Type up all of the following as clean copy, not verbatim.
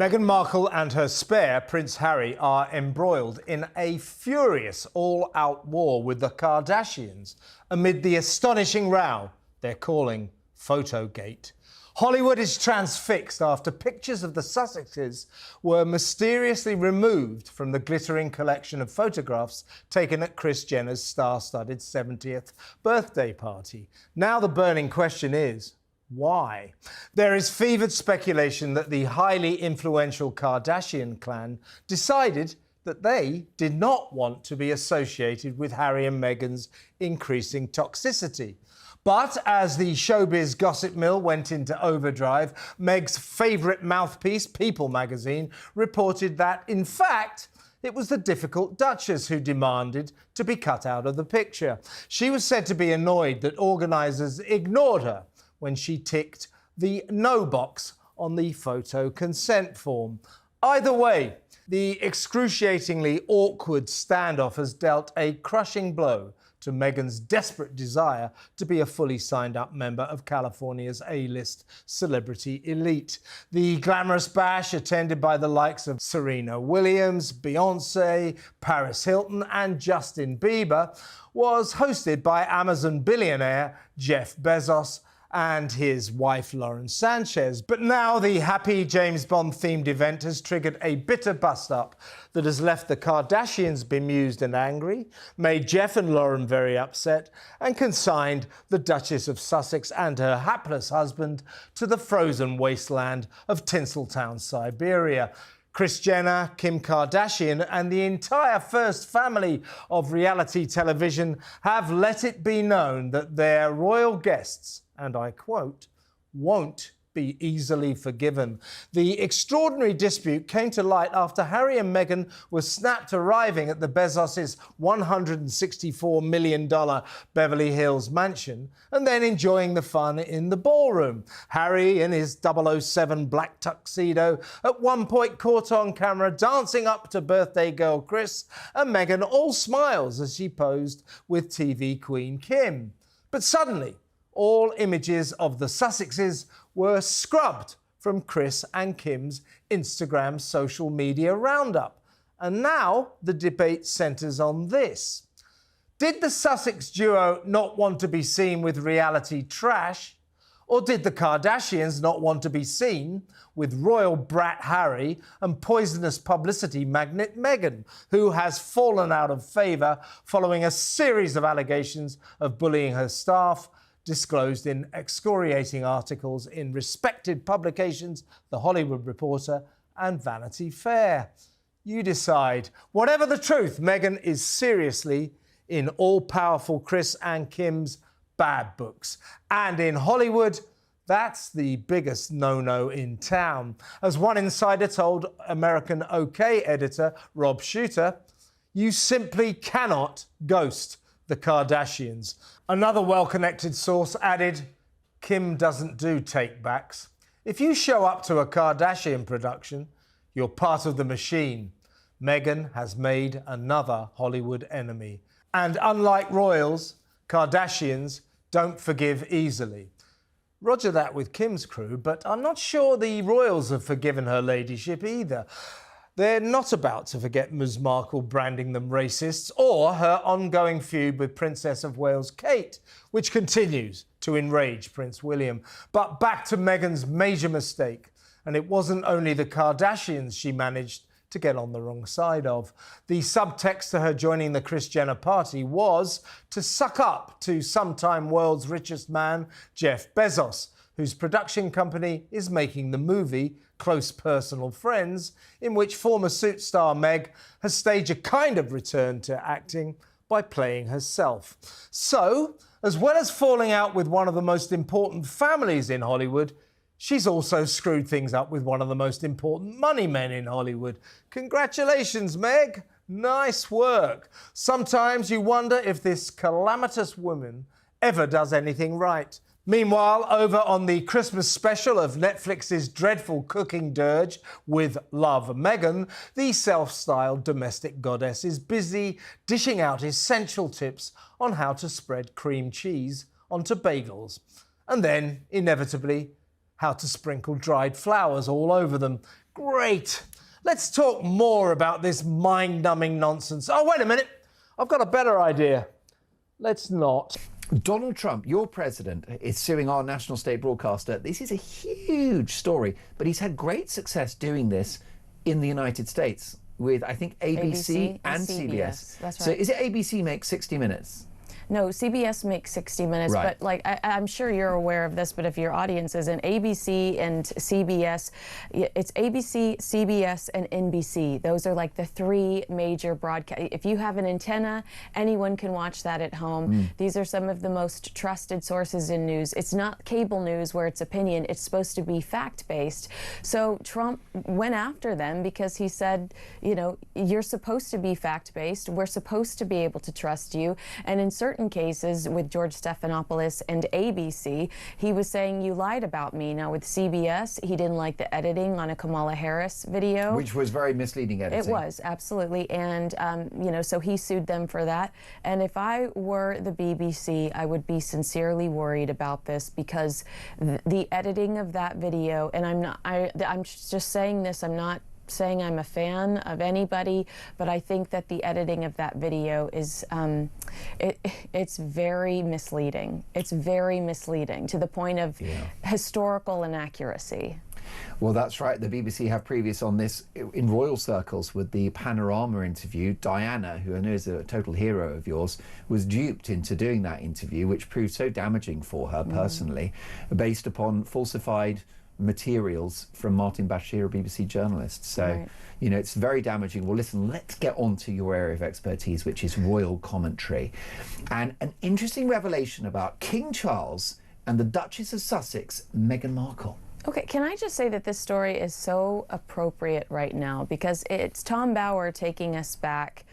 Meghan Markle and her spare, Prince Harry, are embroiled in a furious all-out war with the Kardashians amid the astonishing row they're calling Photogate. Hollywood is transfixed after pictures of the Sussexes were mysteriously removed from the glittering collection of photographs taken at Kris Jenner's star-studded 70th birthday party. Now the burning question is, why? There is fevered speculation that the highly influential Kardashian clan decided that they did not want to be associated with Harry and Meghan's increasing toxicity. But as the showbiz gossip mill went into overdrive, Meg's favourite mouthpiece, People magazine, reported that, in fact, it was the difficult Duchess who demanded to be cut out of the picture. She was said to be annoyed that organisers ignored her when she ticked the no box on the photo consent form. Either way, the excruciatingly awkward standoff has dealt a crushing blow to Meghan's desperate desire to be a fully signed-up member of California's A-list celebrity elite. The glamorous bash, attended by the likes of Serena Williams, Beyoncé, Paris Hilton and Justin Bieber, was hosted by Amazon billionaire Jeff Bezos and his wife Lauren Sanchez. But now the happy James Bond-themed event has triggered a bitter bust-up that has left the Kardashians bemused and angry, made Jeff and Lauren very upset, and consigned the Duchess of Sussex and her hapless husband to the frozen wasteland of Tinseltown, Siberia. Kris Jenner, Kim Kardashian and the entire first family of reality television have let it be known that their royal guests, and I quote, won't be easily forgiven. The extraordinary dispute came to light after Harry and Meghan were snapped arriving at the Bezos' $164 million Beverly Hills mansion and then enjoying the fun in the ballroom. Harry, in his 007 black tuxedo, at one point caught on camera dancing up to birthday girl Kris, and Meghan all smiles as she posed with TV queen Kim. But suddenly, all images of the Sussexes were scrubbed from Kris and Kim's Instagram social media roundup. And now the debate centres on this. Did the Sussex duo not want to be seen with reality trash? Or did the Kardashians not want to be seen with royal brat Harry and poisonous publicity magnate Meghan, who has fallen out of favour following a series of allegations of bullying her staff, disclosed in excoriating articles in respected publications, The Hollywood Reporter and Vanity Fair? You decide. Whatever the truth, Meghan is seriously in all-powerful Kris and Kim's bad books. And in Hollywood, that's the biggest no-no in town. As one insider told American OK editor Rob Shuter, you simply cannot ghost the Kardashians. Another well-connected source added, Kim doesn't do take-backs. If you show up to a Kardashian production, you're part of the machine. Meghan has made another Hollywood enemy. And unlike royals, Kardashians don't forgive easily. Roger that with Kim's crew, but I'm not sure the royals have forgiven her ladyship either. They're not about to forget Ms Markle branding them racists or her ongoing feud with Princess of Wales Kate, which continues to enrage Prince William. But back to Meghan's major mistake, and it wasn't only the Kardashians she managed to get on the wrong side of. The subtext to her joining the Kris Jenner party was to suck up to sometime world's richest man, Jeff Bezos, whose production company is making the movie Close Personal Friends, in which former Suits star Meg has staged a kind of return to acting by playing herself. So, as well as falling out with one of the most important families in Hollywood, she's also screwed things up with one of the most important money men in Hollywood. Congratulations, Meg. Nice work. Sometimes you wonder if this calamitous woman ever does anything right. Meanwhile, over on the Christmas special of Netflix's dreadful cooking dirge With Love, Meghan, the self-styled domestic goddess is busy dishing out essential tips on how to spread cream cheese onto bagels. And then, inevitably, how to sprinkle dried flowers all over them. Great. Let's talk more about this mind-numbing nonsense. Oh, wait a minute. I've got a better idea. Let's not. Donald Trump, your president, is suing our national state broadcaster. This is a huge story, but he's had great success doing this in the United States with, I think, ABC and CBS. That's right. So is it ABC makes 60 Minutes? No, CBS makes 60 Minutes, Right. but like I'm sure you're aware of this, but if your audience isn't, ABC and CBS, it's ABC, CBS, and NBC. Those are like the three major broadcast. If you have an antenna, anyone can watch that at home. These are some of the most trusted sources in news. It's not cable news where it's opinion. It's supposed to be fact-based. So Trump went after them because he said, you know, you're supposed to be fact-based. We're supposed to be able to trust you. And in certain cases with George Stephanopoulos and ABC, he was saying you lied about me. Now with CBS, he didn't like the editing on a Kamala Harris video, Which was very misleading editing. it was, absolutely. And, you know, so he sued them for that. And if I were the BBC, I would be sincerely worried about this because the editing of that video, and I'm just saying this, I'm not saying I'm a fan of anybody, but I think that the editing of that video is, it's very misleading. It's very misleading to the point of historical inaccuracy. Well, that's right. The BBC have previous on this in royal circles with the Panorama interview. Diana, who I know is a total hero of yours, was duped into doing that interview, which proved so damaging for her personally, based upon falsified materials from Martin Bashir, a BBC journalist. So, you know, it's very damaging. Well, listen, let's get on to your area of expertise, which is royal commentary. And an interesting revelation about King Charles and the Duchess of Sussex, Meghan Markle. Okay, can I just say that this story is so appropriate right now because it's Tom Bauer taking us back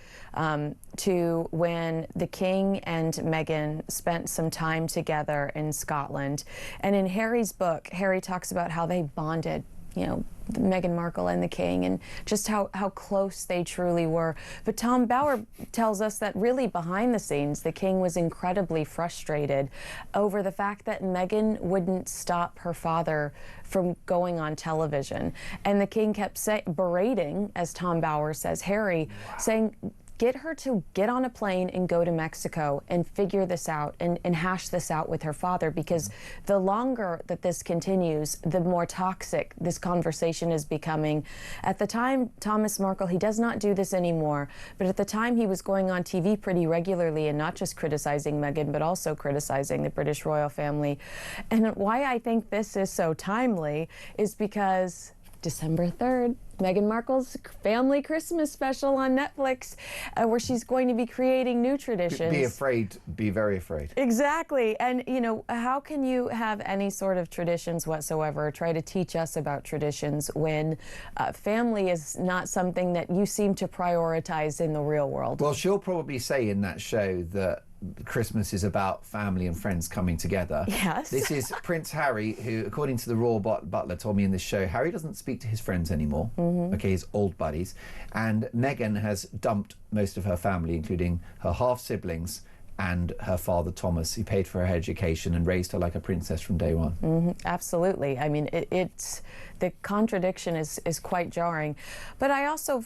to when the King and Meghan spent some time together in Scotland. And in Harry's book, Harry talks about how they bonded, you know, Meghan Markle and the King, and just how close they truly were. But Tom Bauer tells us that really behind the scenes, the King was incredibly frustrated over the fact that Meghan wouldn't stop her father from going on television. And the King kept berating, as Tom Bauer says, Harry, saying, get her to get on a plane and go to Mexico and figure this out and hash this out with her father, because the longer that this continues, the more toxic this conversation is becoming. At the time, Thomas Markle, he does not do this anymore, but at the time he was going on TV pretty regularly and not just criticizing Meghan, but also criticizing the British royal family. And why I think this is so timely is because December 3rd, Meghan Markle's family Christmas special on Netflix, where she's going to be creating new traditions. Be afraid, be very afraid. Exactly. And, you know, how can you have any sort of traditions whatsoever, try to teach us about traditions when family is not something that you seem to prioritize in the real world? Well, she'll probably say in that show that Christmas is about family and friends coming together. Yes. This is Prince Harry, who, according to the royal butler, told me in this show, Harry doesn't speak to his friends anymore, okay, his old buddies. And Meghan has dumped most of her family, including her half-siblings and her father, Thomas, who paid for her education and raised her like a princess from day one. Absolutely. I mean, it's the contradiction is quite jarring. But I also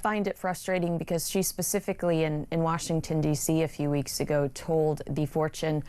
find it frustrating because she specifically in Washington, D.C. a few weeks ago told the Fortune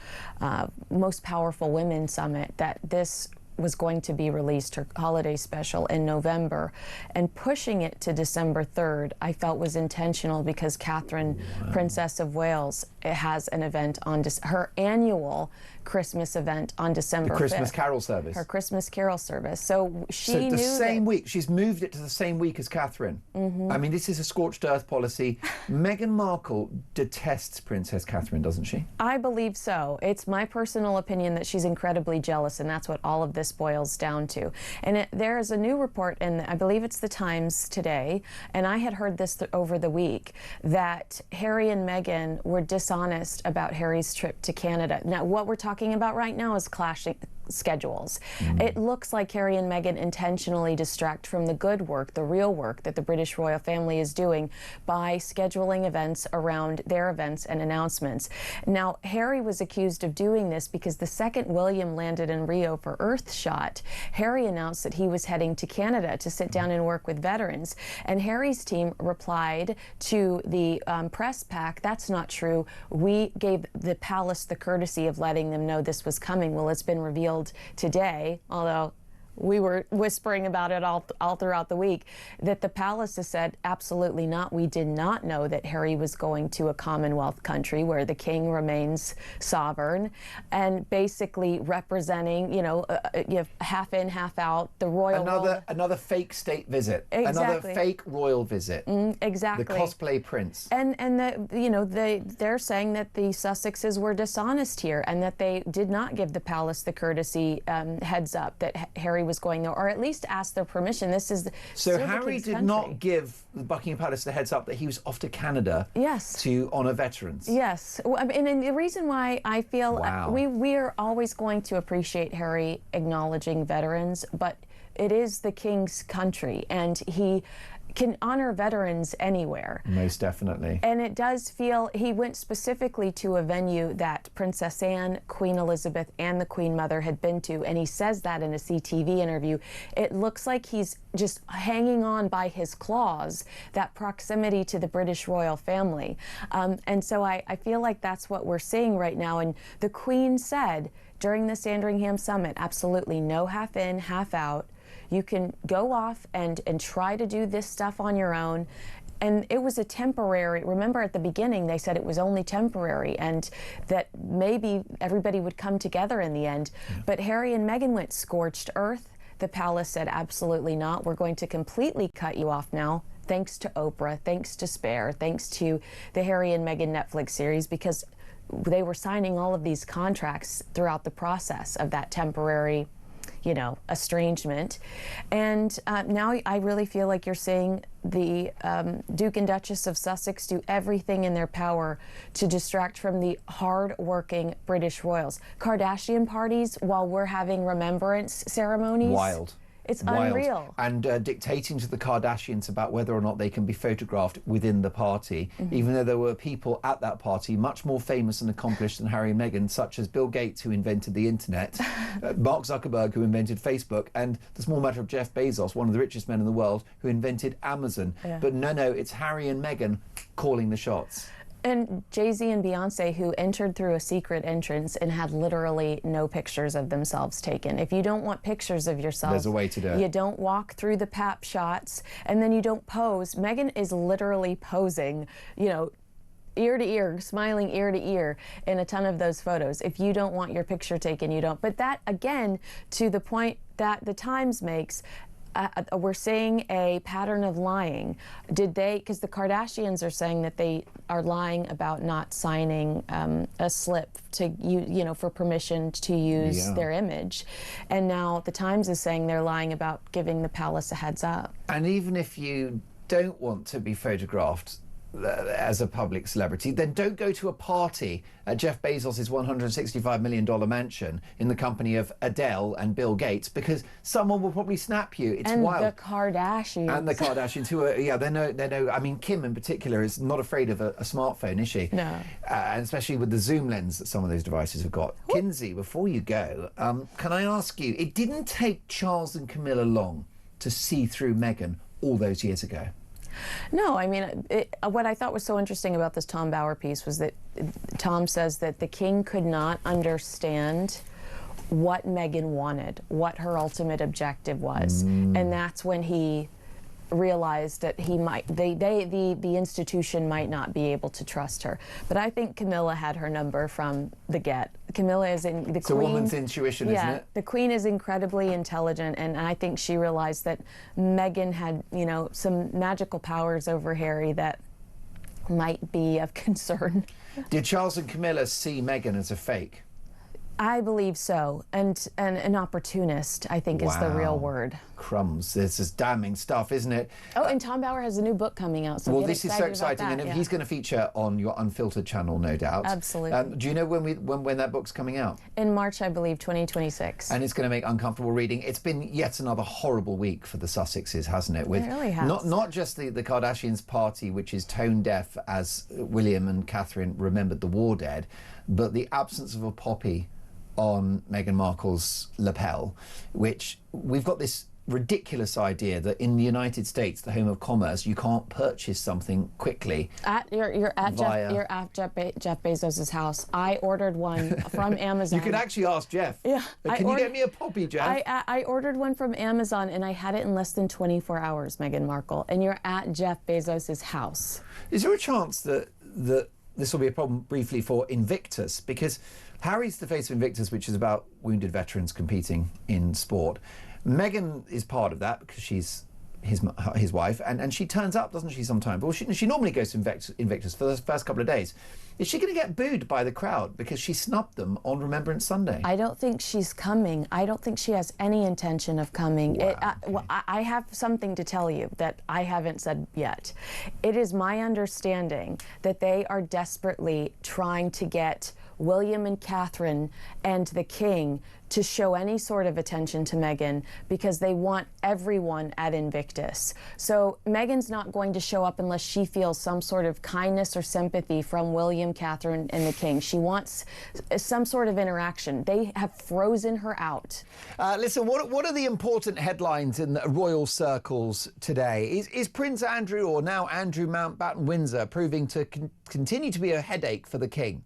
Most Powerful Women Summit that this was going to be released, her holiday special, in November, and pushing it to December 3rd, I felt was intentional because Catherine, Princess of Wales, has an event on her annual Christmas event on December 5th. The Christmas Carol service. Her Christmas Carol service. So she the knew same week. She's moved it to the same week as Catherine. I mean, this is a scorched earth policy. Meghan Markle detests Princess Catherine, doesn't she? I believe so. It's my personal opinion that she's incredibly jealous, and that's what all of this boils down to. And there is a new report, and I believe it's the Times today, and I had heard this over the week, that Harry and Meghan were dishonest about Harry's trip to Canada. Now, what we're talking about right now is schedules. It looks like Harry and Meghan intentionally distract from the good work, the real work that the British royal family is doing by scheduling events around their events and announcements. Now, Harry was accused of doing this because the second William landed in Rio for Earthshot, Harry announced that he was heading to Canada to sit down and work with veterans. And Harry's team replied to the press pack, "That's not true. We gave the palace the courtesy of letting them know this was coming." Well, it's been revealed today, although we were whispering about it all throughout the week, that the palace has said absolutely not. We did not know that Harry was going to a Commonwealth country where the king remains sovereign, and basically representing, you know, half in, half out, the royal another fake state visit, exactly. Another fake royal visit, exactly, the cosplay prince, and you know, they're saying that the Sussexes were dishonest here and that they did not give the palace the courtesy heads up that Harry was going there, or at least ask their permission. This is so Harry did not give the Buckingham Palace the heads up that he was off to Canada, yes, to honour veterans. Yes, and the reason why I feel wow. we are always going to appreciate Harry acknowledging veterans, but it is the king's country, and he can honor veterans anywhere. Most definitely. And it does feel, he went specifically to a venue that Princess Anne, Queen Elizabeth, and the Queen Mother had been to, and he says that in a CTV interview. It looks like he's just hanging on by his claws, that proximity to the British royal family. And so I feel like that's what we're seeing right now. And the Queen said during the Sandringham Summit, absolutely no half in, half out. You can go off and try to do this stuff on your own. And it was a temporary, remember at the beginning they said it was only temporary and that maybe everybody would come together in the end. Yeah. But Harry and Meghan went scorched earth. The palace said absolutely not. We're going to completely cut you off now. Thanks to Oprah, thanks to Spare, thanks to the Harry and Meghan Netflix series, because they were signing all of these contracts throughout the process of that temporary, you know, estrangement. And now I really feel like you're seeing the Duke and Duchess of Sussex do everything in their power to distract from the hard-working British royals. Kardashian parties while we're having remembrance ceremonies. Wild. It's wild. Unreal. And dictating to the Kardashians about whether or not they can be photographed within the party, even though there were people at that party much more famous and accomplished than Harry and Meghan, such as Bill Gates, who invented the internet, Mark Zuckerberg, who invented Facebook, and the small matter of Jeff Bezos, one of the richest men in the world, who invented Amazon. Yeah. But no, it's Harry and Meghan calling the shots. And Jay-Z and Beyonce, who entered through a secret entrance and had literally no pictures of themselves taken. If you don't want pictures of yourself, there's a way to do it. You don't walk through the pap shots, and then you don't pose. Meghan is literally posing, you know, ear to ear, smiling ear to ear in a ton of those photos. If you don't want your picture taken, you don't. But that, again, to the point that the Times makes, we're seeing a pattern of lying. Did they, because the Kardashians are saying that they are lying about not signing a slip to, you know, for permission to use their image. And now the Times is saying they're lying about giving the palace a heads up. And even if you don't want to be photographed as a public celebrity, then don't go to a party at Jeff Bezos' $165 million mansion in the company of Adele and Bill Gates, because someone will probably snap you. It's wild. And the Kardashians. And the Kardashians, who are, they know, I mean, Kim in particular is not afraid of a smartphone, is she? No. And especially with the zoom lens that some of those devices have got. Ooh. Kinsey, before you go, can I ask you, it didn't take Charles and Camilla long to see through Meghan all those years ago. No, I mean, what I thought was so interesting about this Tom Bower piece was that Tom says that the king could not understand what Meghan wanted, what her ultimate objective was. And that's when he realized that he might, the institution might not be able to trust her. But I think Camilla had her number from the get. Camilla is in the it's Queen. It's a woman's intuition, isn't it? The Queen is incredibly intelligent, and I think she realized that Meghan had, you know, some magical powers over Harry that might be of concern. Did Charles and Camilla see Meghan as a fake? I believe so, and an opportunist, I think, is the real word. crumbs. This is damning stuff, isn't it? Oh, and Tom Bauer has a new book coming out. So well, get this is so excited about exciting, that, and he's going to feature on your Unfiltered channel, no doubt. Absolutely. Do you know when that book's coming out? In March, I believe, 2026. And it's going to make uncomfortable reading. It's been yet another horrible week for the Sussexes, hasn't it? With it really has. Not just the Kardashians' party, which is tone deaf as William and Catherine remembered the war dead, but the absence of a poppy on Meghan Markle's lapel, which we've got this ridiculous idea that in the United States, the home of commerce, you can't purchase something quickly. You're at Jeff Bezos' house. I ordered one from Amazon. You can actually ask Jeff. Yeah. Can you get me a poppy, Jeff? I ordered one from Amazon and I had it in less than 24 hours, Meghan Markle. And you're at Jeff Bezos' house. Is there a chance that this will be a problem briefly for Invictus? Because Harry's the face of Invictus, which is about wounded veterans competing in sport. Meghan is part of that because she's his wife, and she turns up, doesn't she, sometimes? Well, she normally goes to Invictus for the first couple of days. Is she going to get booed by the crowd because she snubbed them on Remembrance Sunday? I don't think she's coming. I don't think she has any intention of coming. Wow. I have something to tell you that I haven't said yet. It is my understanding that they are desperately trying to get William and Catherine and the King to show any sort of attention to Meghan because they want everyone at Invictus. So Meghan's not going to show up unless she feels some sort of kindness or sympathy from William, Catherine, and the King. She wants some sort of interaction. They have frozen her out. Listen, what are the important headlines in the royal circles today? Is Prince Andrew, or now Andrew Mountbatten Windsor, proving to continue to be a headache for the King?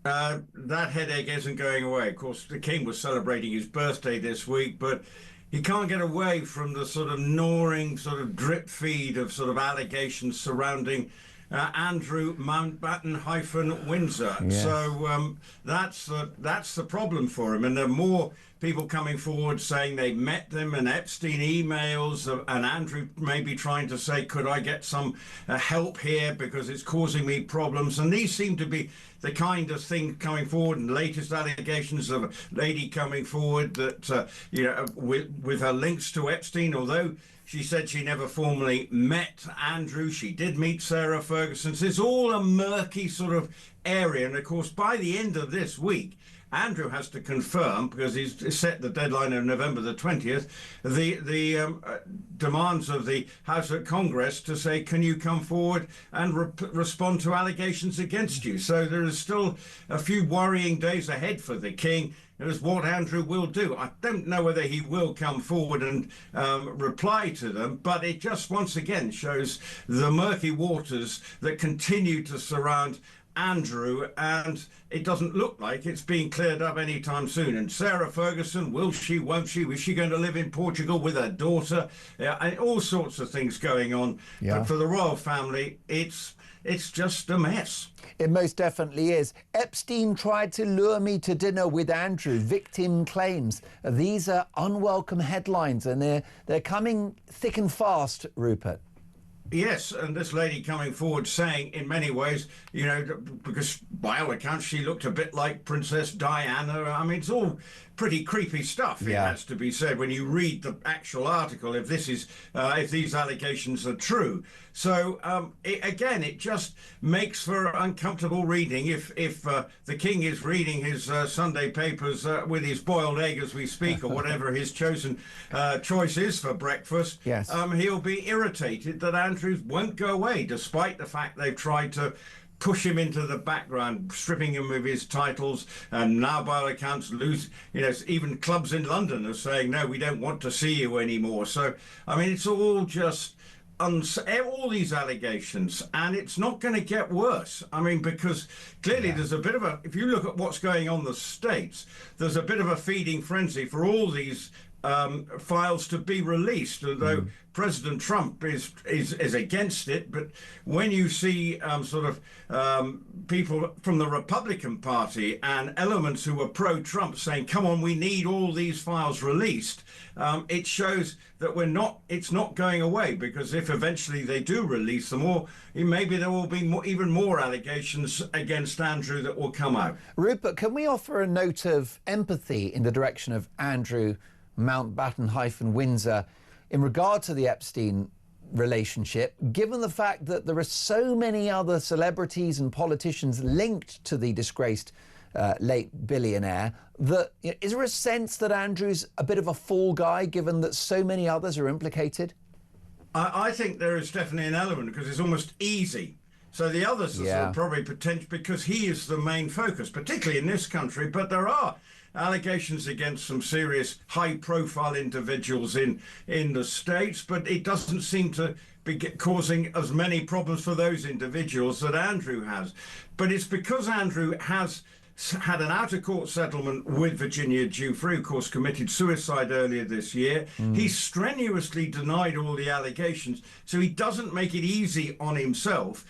That headache isn't going away. Of course, the King was celebrating his birthday this week, but he can't get away from the sort of gnawing, sort of drip feed of sort of allegations surrounding Andrew Mountbatten Windsor. Yes. So that's the problem for him. And there are more people coming forward saying they met them, and Epstein emails, and Andrew may be trying to say, could I get some help here because it's causing me problems? And these seem to be the kind of thing coming forward, and latest allegations of a lady coming forward that, with her links to Epstein, although she said she never formally met Andrew, she did meet Sarah Ferguson. So it's all a murky sort of area. And of course, by the end of this week, Andrew has to confirm, because he's set the deadline of November the 20th, the demands of the House of Congress to say, can you come forward and respond to allegations against you? So there is still a few worrying days ahead for the King as what Andrew will do. I don't know whether he will come forward and reply to them, but it just once again shows the murky waters that continue to surround Andrew, and it doesn't look like it's being cleared up anytime soon. And Sarah Ferguson, will she, won't she? Is she going to live in Portugal with her daughter? And all sorts of things going on. Yeah. But for the royal family, it's just a mess. It most definitely is. Epstein tried to lure me to dinner with Andrew, victim claims. These are unwelcome headlines, and they're coming thick and fast, Rupert. Yes, and this lady coming forward saying, in many ways, because by all accounts she looked a bit like Princess Diana. I mean, it's all pretty creepy stuff. Yeah. It has to be said when you read the actual article, if these allegations are true. So it just makes for uncomfortable reading. If the King is reading his Sunday papers with his boiled egg as we speak, or whatever his choice is for breakfast, yes. He'll be irritated that Andrews won't go away, despite the fact they've tried to push him into the background, stripping him of his titles, and now by all accounts even clubs in London are saying, no, we don't want to see you anymore. So I mean, it's all just all these allegations, and it's not going to get worse. I mean, because clearly there's a bit of if you look at what's going on in the States, there's a bit of a feeding frenzy for all these files to be released, although President Trump is against it. But when you see people from the Republican Party and elements who are pro-Trump saying, come on, we need all these files released, it shows that it's not going away, because if eventually they do release them, or maybe there will be even more allegations against Andrew that will come out. Rupert, can we offer a note of empathy in the direction of Andrew Mountbatten Windsor, in regard to the Epstein relationship, given the fact that there are so many other celebrities and politicians linked to the disgraced late billionaire, that is there a sense that Andrew's a bit of a fall guy, given that so many others are implicated? I think there is definitely an element, because it's almost easy. So the others are sort of probably potential, because he is the main focus, particularly in this country. But there are allegations against some serious high-profile individuals in the States, but it doesn't seem to be causing as many problems for those individuals that Andrew has. But it's because Andrew has had an out-of-court settlement with Virginia Giuffre, of course, committed suicide earlier this year. He strenuously denied all the allegations, so he doesn't make it easy on himself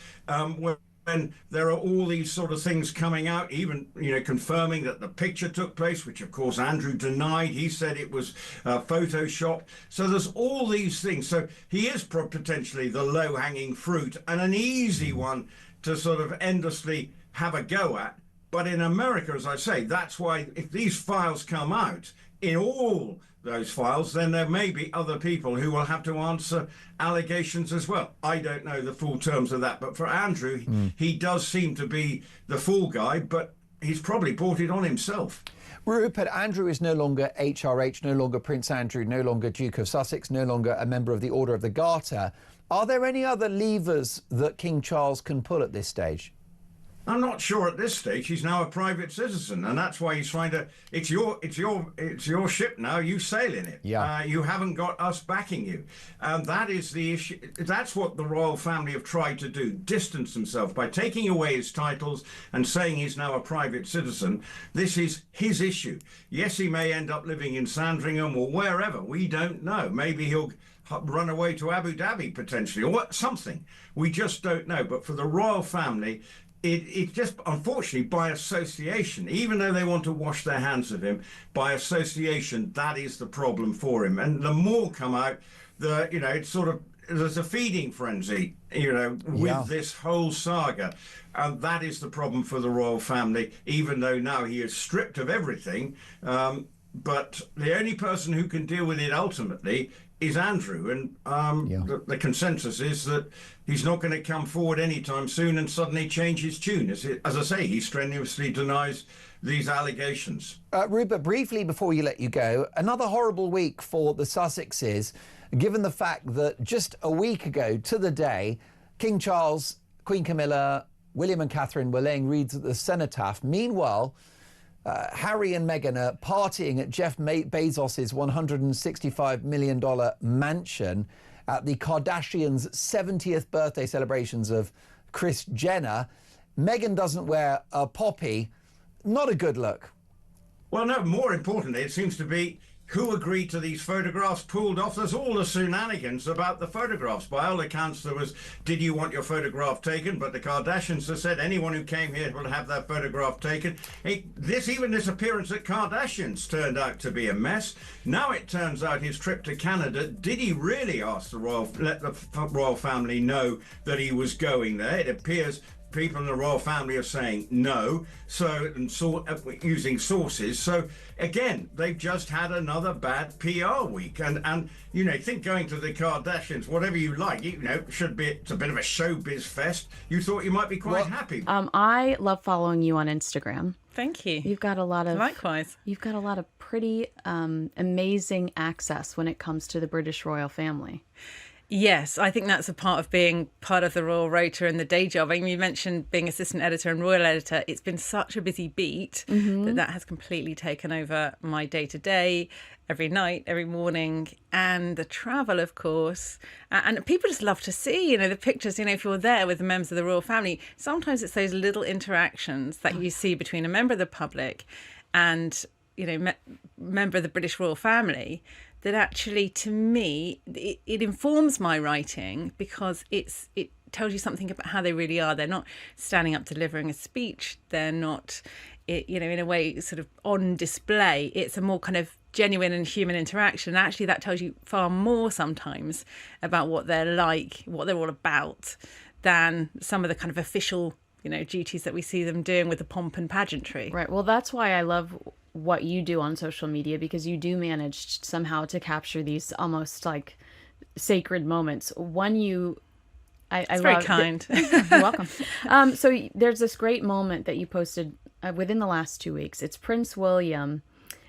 when there are all these sort of things coming out, even, confirming that the picture took place, which, of course, Andrew denied. He said it was Photoshopped. So there's all these things. So he is potentially the low-hanging fruit and an easy one to sort of endlessly have a go at. But in America, as I say, that's why if these files come out, in all those files, then there may be other people who will have to answer allegations as well. I don't know the full terms of that, but for Andrew, he does seem to be the fall guy, but he's probably brought it on himself. Rupert, Andrew is no longer HRH, no longer Prince Andrew, no longer Duke of Sussex, no longer a member of the Order of the Garter. Are there any other levers that King Charles can pull at this stage? I'm not sure at this stage. He's now a private citizen, and that's why he's trying to. It's your ship now. You sail in it. Yeah. You haven't got us backing you, and that is the issue. That's what the royal family have tried to do: distance himself by taking away his titles and saying he's now a private citizen. This is his issue. Yes, he may end up living in Sandringham or wherever. We don't know. Maybe he'll run away to Abu Dhabi potentially, or something. We just don't know. But for the royal family, it just, unfortunately, by association, even though they want to wash their hands of him, by association, that is the problem for him. And the more come out, it's sort of, there's a feeding frenzy, with this whole saga. And that is the problem for the royal family, even though now he is stripped of everything. But the only person who can deal with it ultimately is Andrew, and the consensus is that he's not going to come forward anytime soon and suddenly change his tune. As I say, he strenuously denies these allegations. Rupert, briefly before you let you go, another horrible week for the Sussexes, given the fact that just a week ago to the day, King Charles, Queen Camilla, William and Catherine were laying wreaths at the cenotaph. Meanwhile, Harry and Meghan are partying at Jeff Bezos's $165 million mansion at the Kardashians' 70th birthday celebrations of Kris Jenner. Meghan doesn't wear a poppy. Not a good look. Well, no, more importantly, it seems to be who agreed to these photographs pulled off. There's all the shenanigans about the photographs. By all accounts, there was, did you want your photograph taken? But the Kardashians have said anyone who came here will have their photograph taken. Even this appearance at Kardashians turned out to be a mess. Now it turns out his trip to Canada, did he really let the royal family know that he was going there? It appears people in the royal family are saying no, using sources. So again, they've just had another bad PR week, and think going to the Kardashians, whatever you like, should be, it's a bit of a showbiz fest. You thought you might be quite happy. I love following you on Instagram. Thank you. You've got a lot of likewise. You've got a lot of pretty amazing access when it comes to the British royal family. Yes, I think that's a part of being part of the Royal Rota and the day job. I mean, you mentioned being assistant editor and royal editor. It's been such a busy beat that has completely taken over my day-to-day, every night, every morning, and the travel, of course. And people just love to see, the pictures, if you're there with the members of the royal family. Sometimes it's those little interactions that you see between a member of the public and, member of the British royal family that actually, to me, it informs my writing, because it tells you something about how they really are. They're not standing up delivering a speech. They're not, in a way, sort of on display. It's a more kind of genuine and human interaction. And actually, that tells you far more sometimes about what they're like, what they're all about, than some of the kind of official, duties that we see them doing with the pomp and pageantry. Right. Well, that's why I love what you do on social media, because you do manage somehow to capture these almost like sacred moments. One It's very kind. You're welcome. So there's this great moment that you posted within the last 2 weeks. It's Prince William,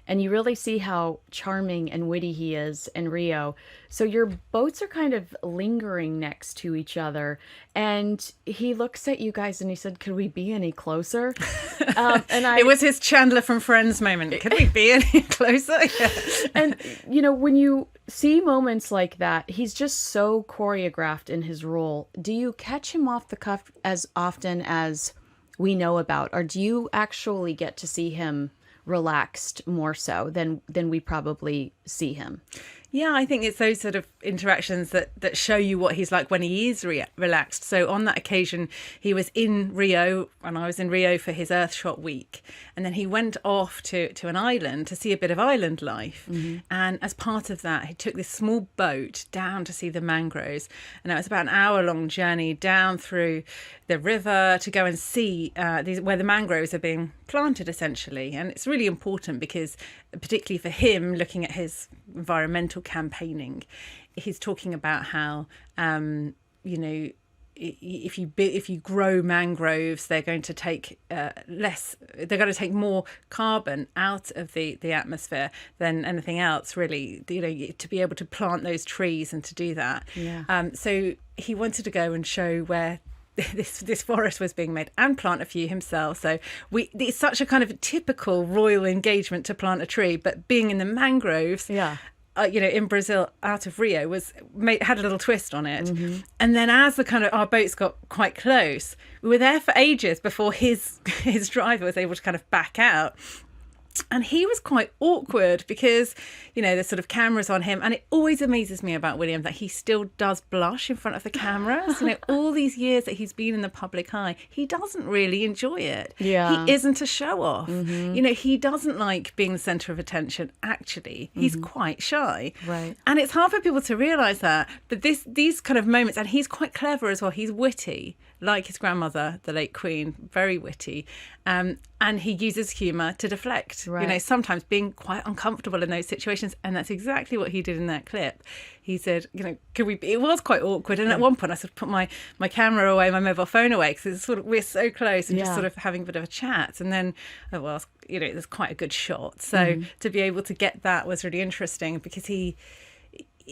and you really see how charming and witty he is in Rio. So your boats are kind of lingering next to each other, and he looks at you guys and he said, "Could we be any closer?" It was his Chandler from Friends moment. Could we be any closer? Yeah. And, you know, when you see moments like that, he's just so choreographed in his role. Do you catch him off the cuff as often as we know about, or do you actually get to see him relaxed more so than we probably see him? Yeah, I think it's those sort of interactions that show you what he's like when he is relaxed. So on that occasion, he was in Rio, and I was in Rio for his Earthshot week. And then he went off to an island to see a bit of island life. Mm-hmm. And as part of that, he took this small boat down to see the mangroves. And it was about an hour-long journey down through the river to go and see where the mangroves are being planted, essentially. And it's really important because, particularly for him, looking at his environmental campaigning, he's talking about how if you grow mangroves, they're going to take more carbon out of the atmosphere than anything else, really, to be able to plant those trees and to do that. Yeah. So he wanted to go and show where this forest was being made and plant a few himself. So it's such a kind of typical royal engagement to plant a tree, but being in the mangroves, in Brazil, out of Rio, had a little twist on it. Mm-hmm. And then as our boats got quite close, we were there for ages before his driver was able to kind of back out. And he was quite awkward because, there's sort of cameras on him. And it always amazes me about William that he still does blush in front of the cameras. All these years that he's been in the public eye, he doesn't really enjoy it. Yeah. He isn't a show-off. Mm-hmm. He doesn't like being the centre of attention, actually. He's quite shy. Right. And it's hard for people to realise that. But these kind of moments, and he's quite clever as well. He's witty, like his grandmother, the late Queen, very witty. And he uses humour to deflect, right. Sometimes being quite uncomfortable in those situations. And that's exactly what he did in that clip. He said, it was quite awkward. And at one point I sort of put my camera away, my mobile phone away, because we're so close and just sort of having a bit of a chat. And then, there's quite a good shot. So to be able to get that was really interesting because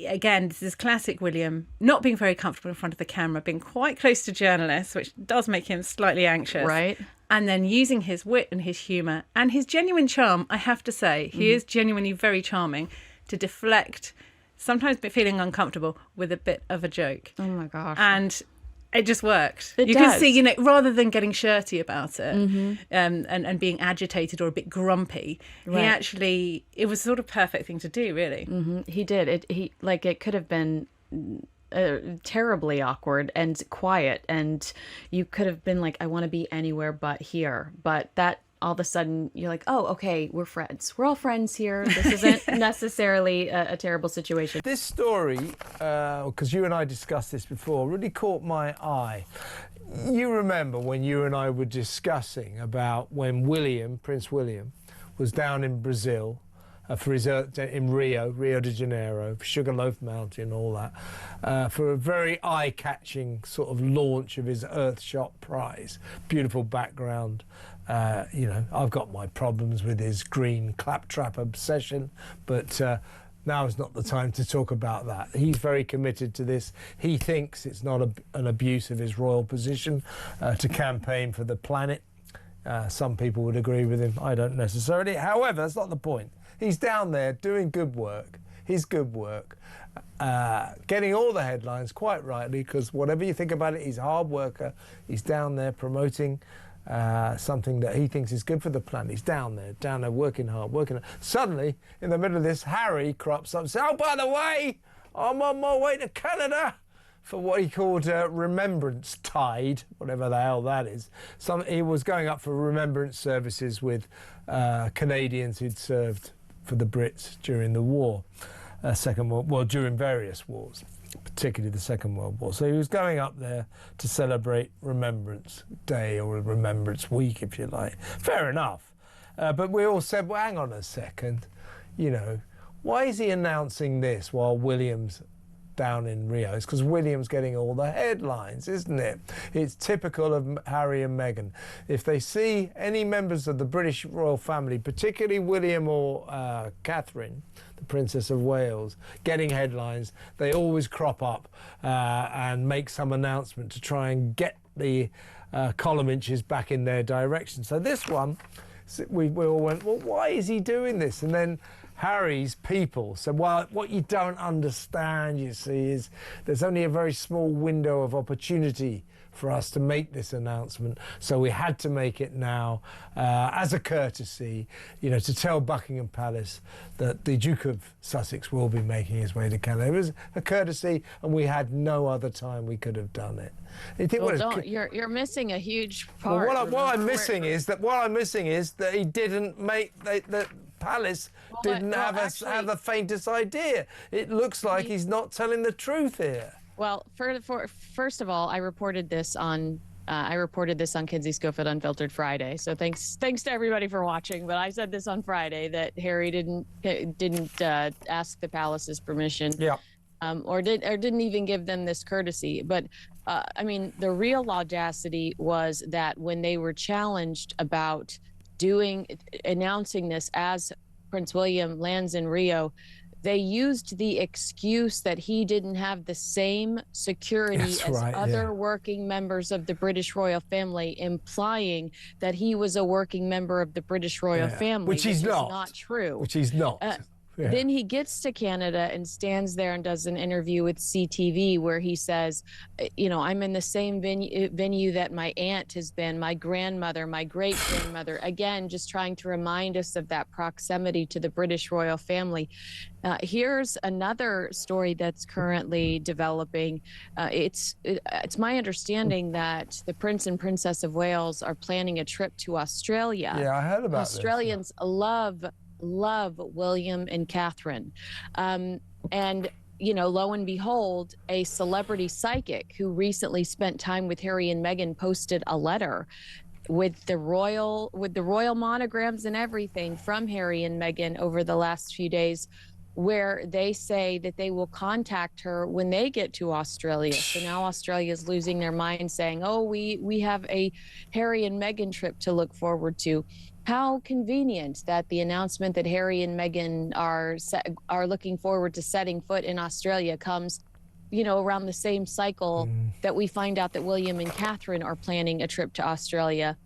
again, this is classic William, not being very comfortable in front of the camera, being quite close to journalists, which does make him slightly anxious. Right. And then using his wit and his humour and his genuine charm, I have to say, he is genuinely very charming, to deflect, sometimes feeling uncomfortable, with a bit of a joke. Oh my gosh. And it just worked. It you does. can see, rather than getting shirty about it and being agitated or a bit grumpy, Right. it was sort of perfect thing to do, really. Mm-hmm. He did. It could have been terribly awkward and quiet, and you could have been like, I want to be anywhere but here. But that all of a sudden you're like, oh, okay, we're friends. We're all friends here. This isn't necessarily a terrible situation. This story, because you and I discussed this before, really caught my eye. You remember when you and I were discussing about when Prince William, was down in Brazil for his in Rio de Janeiro, Sugarloaf Mountain, all that, for a very eye-catching sort of launch of his Earthshot prize. Beautiful background. I've got my problems with his green claptrap obsession, but now is not the time to talk about that. He's very committed to this. He thinks it's not an abuse of his royal position to campaign for the planet. Some people would agree with him. I don't necessarily. However, that's not the point. He's down there doing good work. His good work. Getting all the headlines, quite rightly, because whatever you think about it, he's a hard worker. He's down there promoting something that he thinks is good for the planet. He's down there working hard. Suddenly, in the middle of this, Harry crops up and says, oh, by the way, I'm on my way to Canada for what he called Remembrance Tide, whatever the hell that is. He was going up for remembrance services with Canadians who'd served for the Brits during the war, during various wars, particularly the Second World War. So he was going up there to celebrate Remembrance Day, or Remembrance Week, if you like. Fair enough. But we all said, well, hang on a second, you know, why is he announcing this while William's down in Rio? It's because William's getting all the headlines, isn't it? It's typical of Harry and Meghan. If they see any members of the British royal family, particularly William or Catherine, the Princess of Wales, getting headlines, they always crop up and make some announcement to try and get the column inches back in their direction. So this one, we all went, well, why is he doing this? And then Harry's people said, well, what you don't understand, you see, is there's only a very small window of opportunity for us to make this announcement, so we had to make it now as a courtesy, you know, to tell Buckingham Palace that the Duke of Sussex will be making his way to Canada. It was a courtesy, and we had no other time we could have done it. You think, well, you're missing a huge part. Well, what I'm missing is that he didn't make the Palace didn't have the faintest idea. It looks like he's not telling the truth here. Well, first of all, I reported this on Kinsey Schofield Unfiltered Friday. So thanks to everybody for watching. But I said this on Friday that Harry didn't ask the palace's permission. Yeah. Or didn't even give them this courtesy. But I mean, the real audacity was that when they were challenged about announcing this as Prince William lands in Rio, they used the excuse that he didn't have the same security as other working members of the British royal family, implying that he was a working member of the British royal family, which he's not. Not true. Which he's not. Then he gets to Canada and stands there and does an interview with CTV where he says, you know, I'm in the same venue that my aunt has been, my grandmother, my great-grandmother, again, just trying to remind us of that proximity to the British royal family. Here's another story that's currently developing. It's my understanding that the Prince and Princess of Wales are planning a trip to Australia. Yeah, I heard about Australians love William and Catherine. And, you know, lo and behold, a celebrity psychic who recently spent time with Harry and Meghan posted a letter with the royal monograms and everything from Harry and Meghan over the last few days, where they say that they will contact her when they get to Australia. So now Australia is losing their mind, saying, oh, we have a Harry and Meghan trip to look forward to. How convenient that the announcement that Harry and Meghan are looking forward to setting foot in Australia comes, you know, around the same cycle that we find out that William and Catherine are planning a trip to Australia.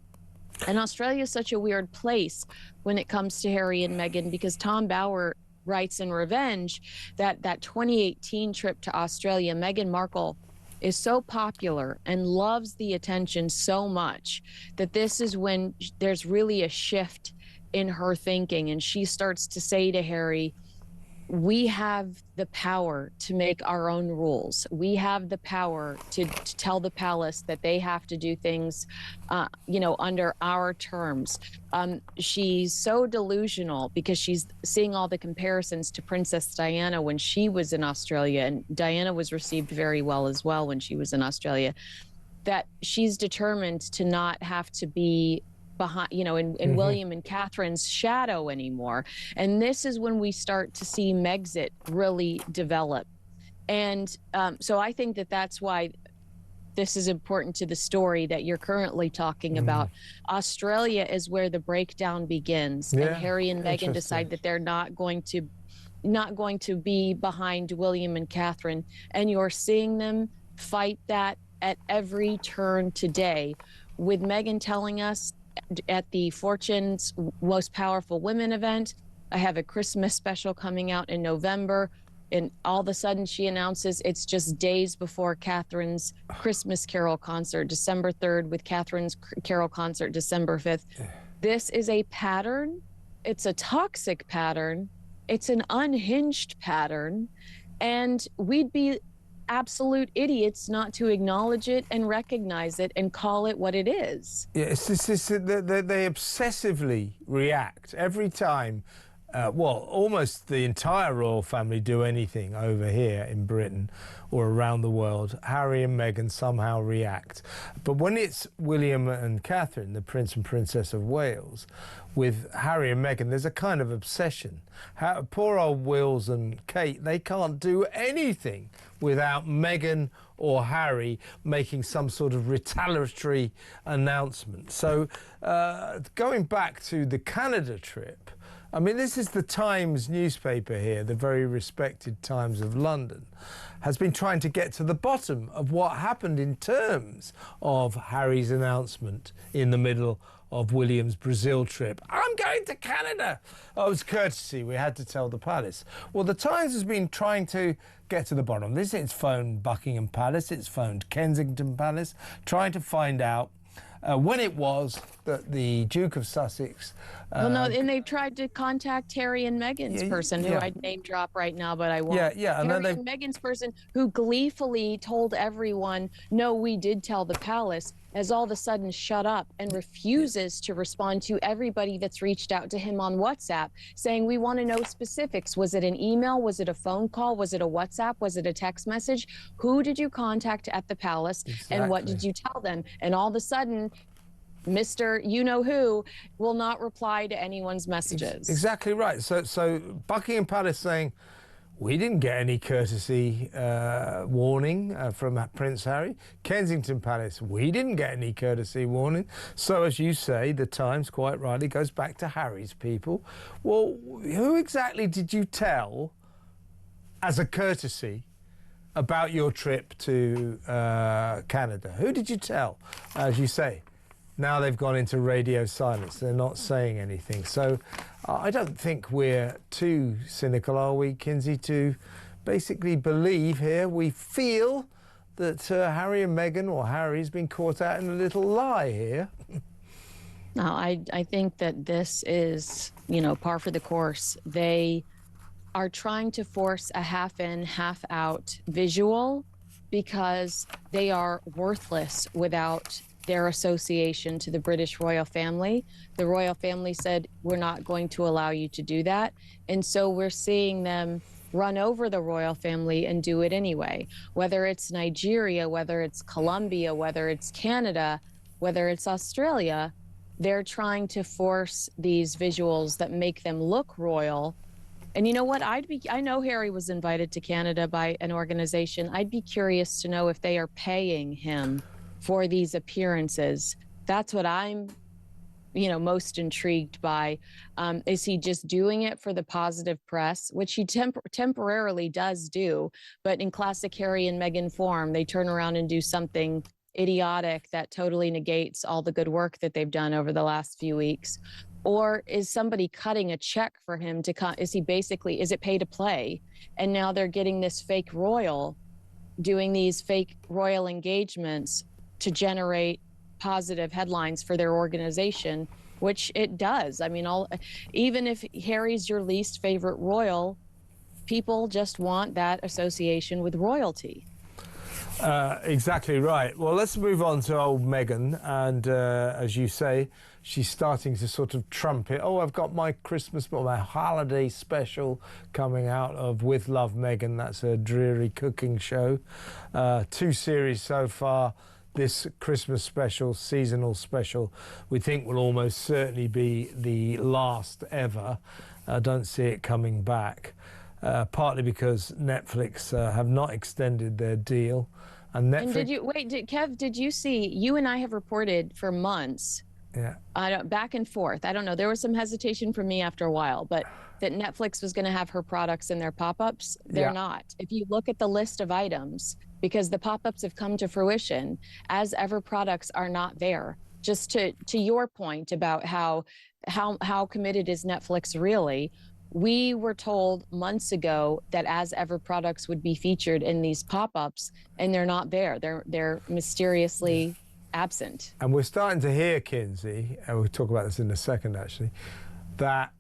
And Australia is such a weird place when it comes to Harry and Meghan, because Tom Bower writes in Revenge that 2018 trip to Australia, Meghan Markle is so popular and loves the attention so much that this is when there's really a shift in her thinking, and she starts to say to Harry, we have the power to make our own rules. We have the power to tell the palace that they have to do things, you know, under our terms. She's so delusional because she's seeing all the comparisons to Princess Diana when she was in Australia, and Diana was received very well as well when she was in Australia, that she's determined to not have to be behind, you know, in William and Catherine's shadow anymore. And this is when we start to see Megxit really develop. And so I think that that's why this is important to the story that you're currently talking about. Australia is where the breakdown begins, and Harry and Meghan decide that they're not going to be behind William and Catherine. And you're seeing them fight that at every turn today, with Meghan telling us at the Fortune's Most Powerful Women event, I have a Christmas special coming out in November, and all of a sudden she announces it's just days before Catherine's Christmas Carol concert, December 3rd, with Catherine's Carol concert, December 5th. This is a pattern. It's a toxic pattern. It's an unhinged pattern. And we'd be absolute idiots not to acknowledge it and recognize it and call it what it is. Yeah, they obsessively react every time well, almost the entire royal family do anything over here in Britain or around the world, Harry and Meghan somehow react. But when it's William and Catherine, the Prince and Princess of Wales, with Harry and Meghan, there's a kind of obsession. Poor old Wills and Kate, they can't do anything without Meghan or Harry making some sort of retaliatory announcement. So going back to the Canada trip, I mean, this is the Times newspaper here, the very respected Times of London, has been trying to get to the bottom of what happened in terms of Harry's announcement in the middle of William's Brazil trip. I'm going to Canada. Oh, it was courtesy. We had to tell the palace. Well, the Times has been trying to get to the bottom of this. It's phoned Buckingham Palace. It's phoned Kensington Palace, trying to find out when it was that the Duke of Sussex... well, no, and they've tried to contact Harry and Meghan's person, who I'd name drop right now, but I won't. Yeah. And Harry and Meghan's person, who gleefully told everyone, no, we did tell the palace, has all of a sudden shut up and refuses to respond to everybody that's reached out to him on WhatsApp, saying, we want to know specifics. Was it an email? Was it a phone call? Was it a WhatsApp? Was it a text message? Who did you contact at the palace? Exactly. And what did you tell them? And all of a sudden, Mr. You-know-who will not reply to anyone's messages. Exactly right. So Buckingham Palace saying, we didn't get any courtesy warning from Prince Harry. Kensington Palace, we didn't get any courtesy warning. So, as you say, the Times, quite rightly, goes back to Harry's people. Well, who exactly did you tell as a courtesy about your trip to Canada? Who did you tell, as you say? Now they've gone into radio silence. They're not saying anything. So I don't think we're too cynical, are we, Kinsey, to basically believe here, we feel that Harry and Meghan, or Harry's been caught out in a little lie here. No, I think that this is, par for the course. They are trying to force a half-in, half-out visual because they are worthless without their association to the British royal family. The royal family said, we're not going to allow you to do that. And so we're seeing them run over the royal family and do it anyway. Whether it's Nigeria, whether it's Colombia, whether it's Canada, whether it's Australia, they're trying to force these visuals that make them look royal. And you know what? I know Harry was invited to Canada by an organization. I'd be curious to know if they are paying him for these appearances. That's what I'm, most intrigued by. Is he just doing it for the positive press, which he temporarily does do, but in classic Harry and Meghan form, they turn around and do something idiotic that totally negates all the good work that they've done over the last few weeks? Or is somebody cutting a check for him to is it pay to play? And now they're getting this fake royal, doing these fake royal engagements to generate positive headlines for their organization, which it does. I mean, even if Harry's your least favorite royal, people just want that association with royalty. Exactly right. Well, let's move on to old Meghan. And as you say, she's starting to sort of trumpet, I've got my my holiday special coming out of With Love Meghan. That's a dreary cooking show. 2 series so far. This Christmas special, seasonal special, we think will almost certainly be the last ever. I don't see it coming back, partly because Netflix have not extended their deal. And Netflix... Kev, did you see, you and I have reported for months, back and forth, I don't know, there was some hesitation from me after a while, but that Netflix was going to have her products in their pop-ups. They're not. If you look at the list of items, because the pop-ups have come to fruition, as ever products are not there. Just to your point about how committed is Netflix really, we were told months ago that as ever products would be featured in these pop-ups, and they're not there. They're mysteriously absent. And we're starting to hear, Kinsey, and we'll talk about this in a second actually, that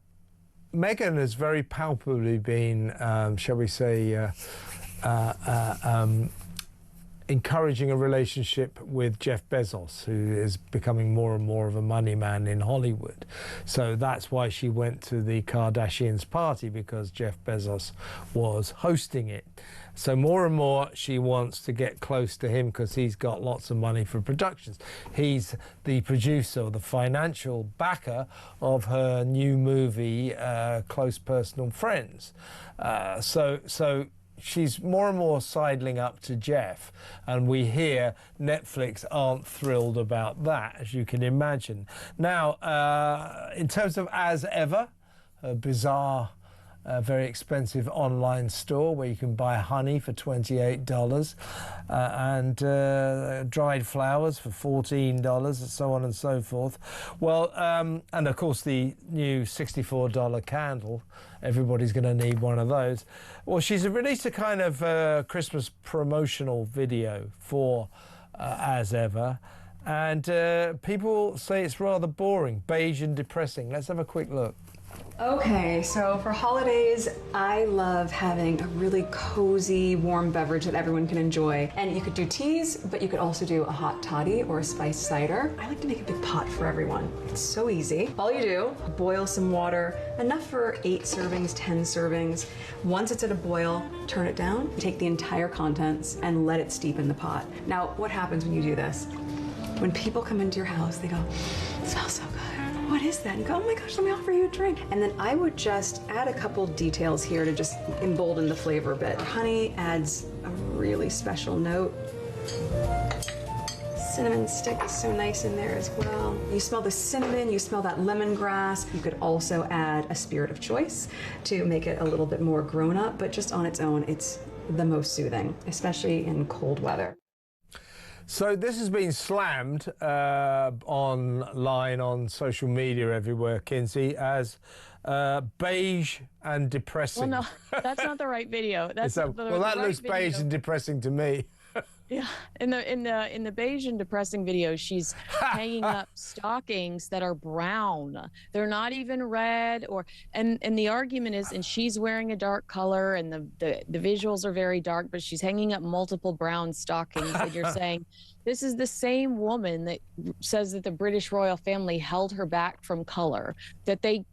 Meghan has very palpably been, shall we say, encouraging a relationship with Jeff Bezos, who is becoming more and more of a money man in Hollywood. So that's why she went to the Kardashians' party, because Jeff Bezos was hosting it. So more and more she wants to get close to him because he's got lots of money for productions. He's the producer or the financial backer of her new movie, Close Personal Friends. So she's more and more sidling up to Jeff, and we hear Netflix aren't thrilled about that, as you can imagine. Now, in terms of As Ever, a bizarre, very expensive online store where you can buy honey for $28 and dried flowers for $14 and so on and so forth. Well, and of course the new $64 candle, everybody's going to need one of those. Well, she's released a kind of Christmas promotional video for As Ever, and people say it's rather boring, beige and depressing. Let's have a quick look. Okay, so for holidays, I love having a really cozy, warm beverage that everyone can enjoy. And you could do teas, but you could also do a hot toddy or a spiced cider. I like to make a big pot for everyone. It's so easy. All you do, boil some water, enough for 8 servings, 10 servings. Once it's at a boil, turn it down, take the entire contents, and let it steep in the pot. Now, what happens when you do this? When people come into your house, they go, "It smells so good. What is that?" And you go, "Oh my gosh, let me offer you a drink." And then I would just add a couple details here to just embolden the flavor a bit. Honey adds a really special note. Cinnamon stick is so nice in there as well. You smell the cinnamon, you smell that lemongrass. You could also add a spirit of choice to make it a little bit more grown up, but just on its own, it's the most soothing, especially in cold weather. So this has been slammed online on social media everywhere, Kinsey, as beige and depressing. Well, no, that's not the right video. That's not the well, that right looks video. beige and depressing to me. Yeah, in the beige and depressing video, she's hanging up stockings that are brown. They're not even red, and the argument is, and she's wearing a dark color, and the visuals are very dark, but she's hanging up multiple brown stockings, and you're saying this is the same woman that says that the British royal family held her back from color, that they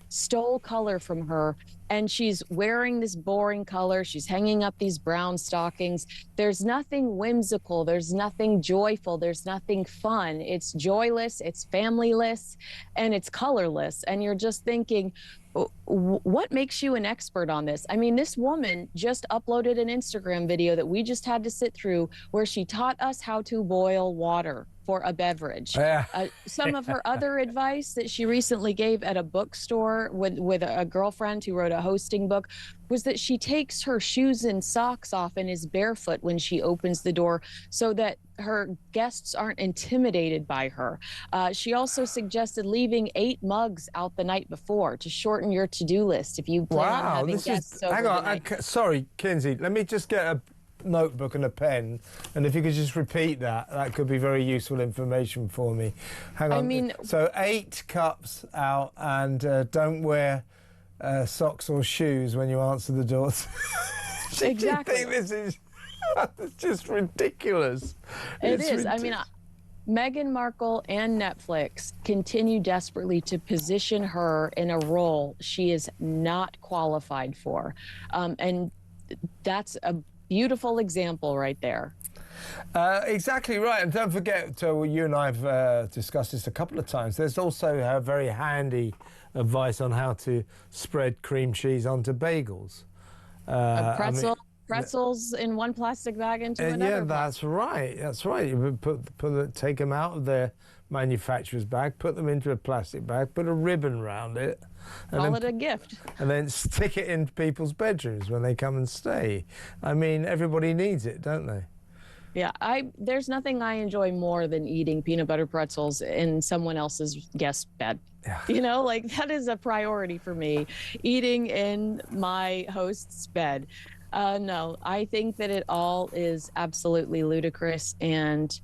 stole color from her, and she's wearing this boring color. She's hanging up these brown stockings. There's nothing whimsical. There's nothing joyful. There's nothing fun. It's joyless, it's familyless, and it's colorless. And you're just thinking, what makes you an expert on this? I mean, this woman just uploaded an Instagram video that we just had to sit through where she taught us how to boil water for a beverage. Yeah. Some of her other advice that she recently gave at a bookstore with a girlfriend who wrote a hosting book was that she takes her shoes and socks off and is barefoot when she opens the door so that her guests aren't intimidated by her. She also suggested leaving 8 mugs out the night before to shorten your to-do list if you plan on having guests over hang the on, night. sorry, Kinsey, let me just get a notebook and a pen, and if you could just repeat that could be very useful information for me. Hang on. I mean, so 8 cups out, and don't wear socks or shoes when you answer the doors. Exactly. Do you think this is it's just ridiculous? It is. I mean, Meghan Markle and Netflix continue desperately to position her in a role she is not qualified for. And that's a beautiful example right there. Exactly right. And don't forget, you and I have discussed this a couple of times, there's also very handy advice on how to spread cream cheese onto bagels. Pretzels in one plastic bag into another. Yeah, that's right. That's right. You take them out of their manufacturer's bag, put them into a plastic bag, put a ribbon around it. Call it a gift. And then stick it into people's bedrooms when they come and stay. I mean, everybody needs it, don't they? Yeah, there's nothing I enjoy more than eating peanut butter pretzels in someone else's guest bed. Yeah. You know, like that is a priority for me, eating in my host's bed. No, I think that it all is absolutely ludicrous. And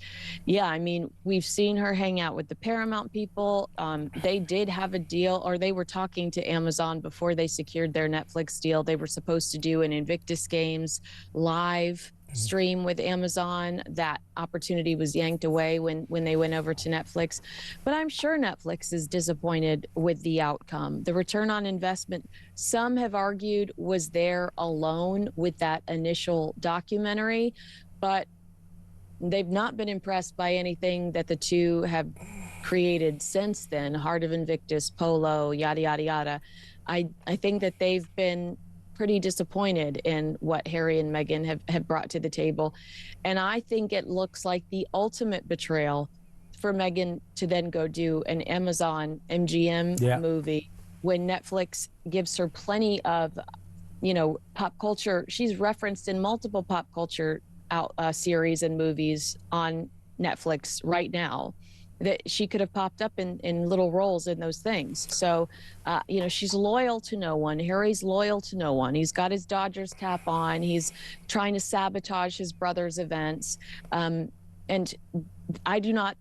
yeah, I mean, we've seen her hang out with the Paramount people. They did have a deal, or they were talking to Amazon before they secured their Netflix deal. They were supposed to do an Invictus Games live stream with Amazon. That opportunity was yanked away when they went over to Netflix. But I'm sure Netflix is disappointed with the outcome. The return on investment, some have argued, was there alone with that initial documentary, but they've not been impressed by anything that the two have created since then. Heart of Invictus, Polo, yada, yada, yada. I think that they've been pretty disappointed in what Harry and Meghan have brought to the table. And I think it looks like the ultimate betrayal for Meghan to then go do an Amazon MGM movie when Netflix gives her plenty of, pop culture. She's referenced in multiple pop culture series and movies on Netflix right now that she could have popped up in little roles in those things. So, she's loyal to no one. Harry's loyal to no one. He's got his Dodgers cap on. He's trying to sabotage his brother's events. And I do not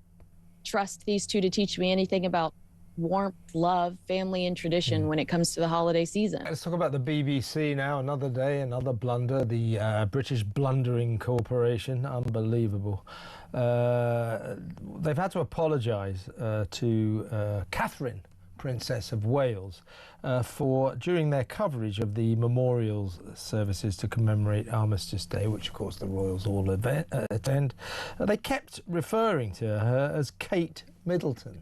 trust these two to teach me anything about warmth, love, family, and tradition when it comes to the holiday season. Let's talk about the BBC now. Another day, another blunder. The British Blundering Corporation. Unbelievable. They've had to apologise to Catherine, Princess of Wales, during their coverage of the memorial services to commemorate Armistice Day, which of course the royals all attend. They kept referring to her as Kate Middleton.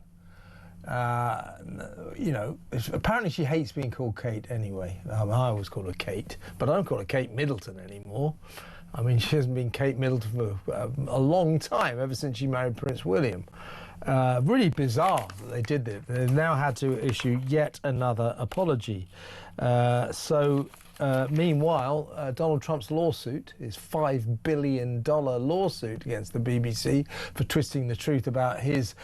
Apparently she hates being called Kate anyway. I always call her Kate, but I don't call her Kate Middleton anymore. I mean, she hasn't been Kate Middleton for a long time, ever since she married Prince William. Really bizarre that they did this. They've now had to issue yet another apology. Meanwhile, Donald Trump's lawsuit, his $5 billion lawsuit against the BBC for twisting the truth about his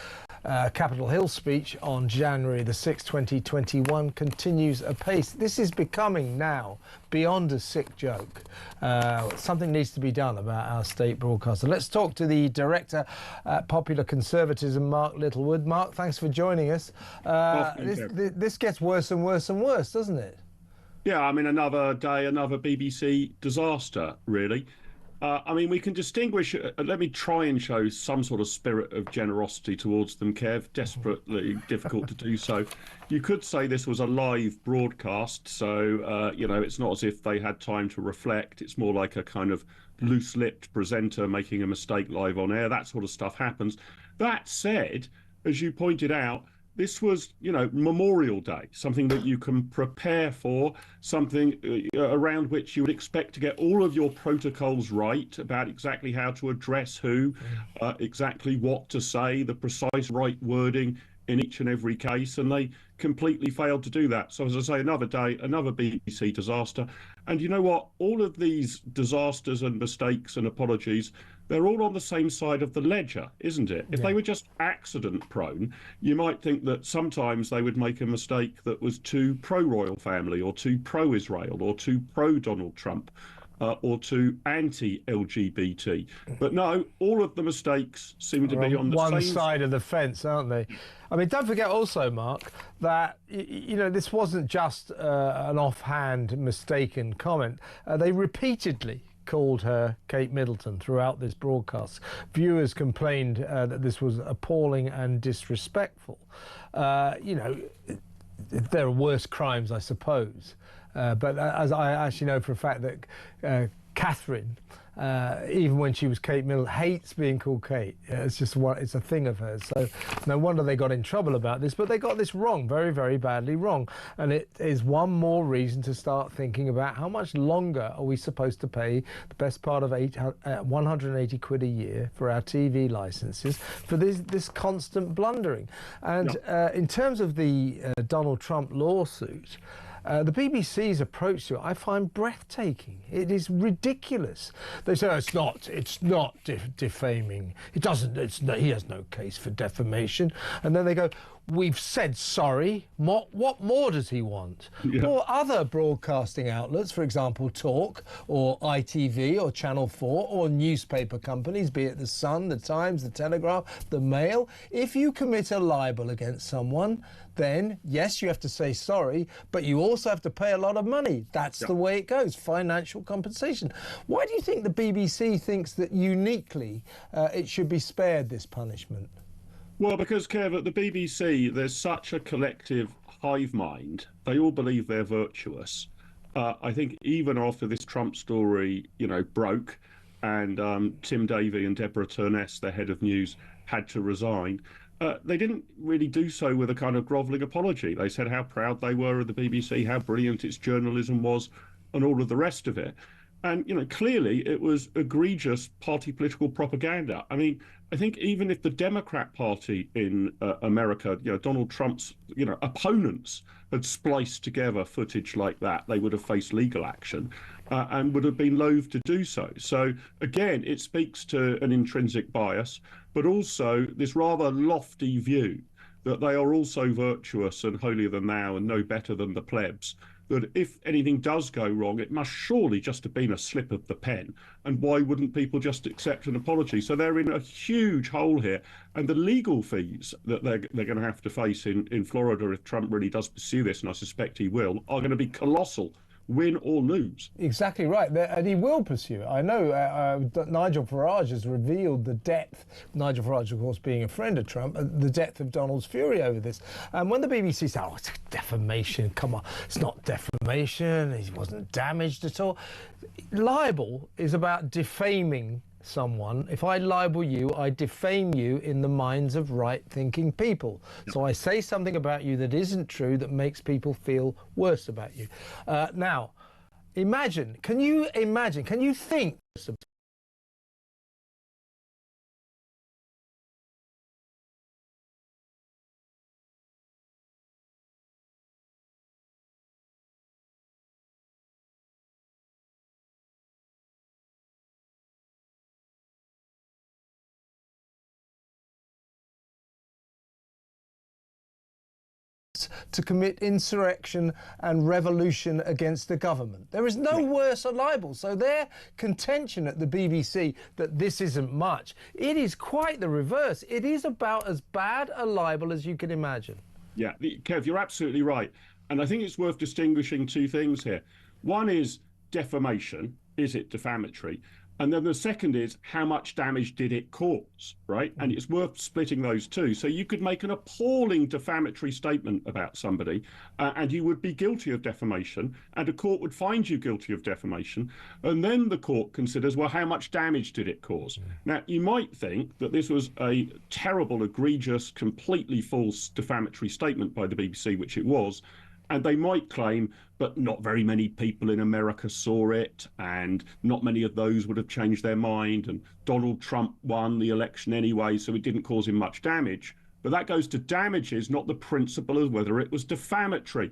Capitol Hill speech on January the 6th, 2021, continues apace. This is becoming now beyond a sick joke. Something needs to be done about our state broadcaster. Let's talk to the director at Popular Conservatism, Mark Littlewood. Mark, thanks for joining us. This gets worse and worse and worse, doesn't it? Yeah, I mean, another day, another BBC disaster, really. We can distinguish, let me try and show some sort of spirit of generosity towards them, Kev, desperately difficult to do so. You could say this was a live broadcast, so, it's not as if they had time to reflect. It's more like a kind of loose-lipped presenter making a mistake live on air. That sort of stuff happens. That said, as you pointed out, this was, Memorial Day, something that you can prepare for, something around which you would expect to get all of your protocols right about exactly how to address who, exactly what to say, the precise right wording in each and every case, and they completely failed to do that. So as I say, another day, another BBC disaster. And you know what? All of these disasters and mistakes and apologies, they're all on the same side of the ledger, isn't it? If they were just accident prone, you might think that sometimes they would make a mistake that was too pro-royal family or too pro-Israel or too pro-Donald Trump. Or too anti-LGBT. But no, all of the mistakes seem to be on the one same side of the fence, aren't they? I mean, don't forget also, Mark, that, this wasn't just an offhand mistaken comment. They repeatedly called her Kate Middleton throughout this broadcast. Viewers complained that this was appalling and disrespectful. There are worse crimes, I suppose. But as I actually know for a fact that Catherine, even when she was Kate Middleton, hates being called Kate. It's just it's a thing of hers. So no wonder they got in trouble about this. But they got this wrong, very, very badly wrong. And it is one more reason to start thinking about how much longer are we supposed to pay the best part of 180 quid a year for our TV licenses for this constant blundering. And in terms of the Donald Trump lawsuit, the BBC's approach to it, I find breathtaking. It is ridiculous. They say it's not defaming. He has no case for defamation. And then they go, we've said sorry. What more does he want? Yeah. Or other broadcasting outlets, for example, Talk or ITV or Channel 4 or newspaper companies, be it The Sun, The Times, The Telegraph, The Mail. If you commit a libel against someone, then yes, you have to say sorry, but you also have to pay a lot of money. That's the way it goes, financial compensation. Why do you think the BBC thinks that uniquely it should be spared this punishment? Well, because, Kev, at the BBC, there's such a collective hive mind. They all believe they're virtuous. I think even after this Trump story, broke and Tim Davie and Deborah Turness, the head of news, had to resign, they didn't really do so with a kind of grovelling apology. They said how proud they were of the BBC, how brilliant its journalism was, and all of the rest of it. And, clearly it was egregious party political propaganda. I mean, I think even if the Democrat Party in America, Donald Trump's, opponents had spliced together footage like that, they would have faced legal action and would have been loath to do so. So, again, it speaks to an intrinsic bias, but also this rather lofty view that they are also virtuous and holier than thou and no better than the plebs, that if anything does go wrong, it must surely just have been a slip of the pen. And why wouldn't people just accept an apology? So they're in a huge hole here. And the legal fees that they're going to have to face in Florida if Trump really does pursue this, and I suspect he will, are going to be colossal. Win or lose. Exactly right, and he will pursue it. I know Nigel Farage has revealed the depth, Nigel Farage of course being a friend of Trump, the depth of Donald's fury over this. And when the BBC said, oh, it's defamation, come on, it's not defamation, he wasn't damaged at all. Libel is about defaming someone. If I libel you, I defame you in the minds of right-thinking people. So I say something about you that isn't true that makes people feel worse about you. Now, can you think to commit insurrection and revolution against the government? There is no worse a libel. So their contention at the BBC that this isn't much, it is quite the reverse. It is about as bad a libel as you can imagine. Yeah, Kev, you're absolutely right. And I think it's worth distinguishing two things here. One is defamation. Is it defamatory? And then the second is how much damage did it cause, right? And it's worth splitting those two. So you could make an appalling defamatory statement about somebody and you would be guilty of defamation and a court would find you guilty of defamation. And then the court considers, well, how much damage did it cause? Now, you might think that this was a terrible, egregious, completely false defamatory statement by the BBC, which it was. And they might claim, but not very many people in America saw it, and not many of those would have changed their mind, and Donald Trump won the election anyway, so it didn't cause him much damage. But that goes to damages, not the principle of whether it was defamatory.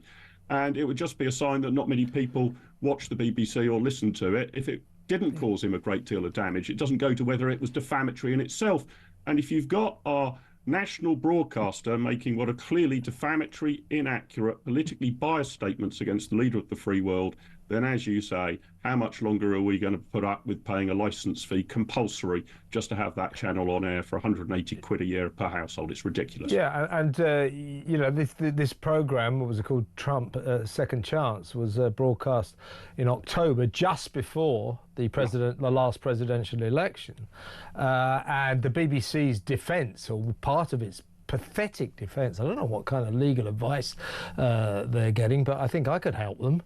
And it would just be a sign that not many people watch the BBC or listen to it. If it didn't cause him a great deal of damage, it doesn't go to whether it was defamatory in itself. And if you've got our national broadcaster making what are clearly defamatory, inaccurate, politically biased statements against the leader of the free world, then, as you say, how much longer are we going to put up with paying a licence fee compulsory just to have that channel on air for 180 quid a year per household? It's ridiculous. Yeah, and this programme, what was it called, Trump Second Chance, was broadcast in October, just before the last presidential election. And the BBC's defence, or part of its pathetic defence. I don't know what kind of legal advice they're getting, but I think I could help them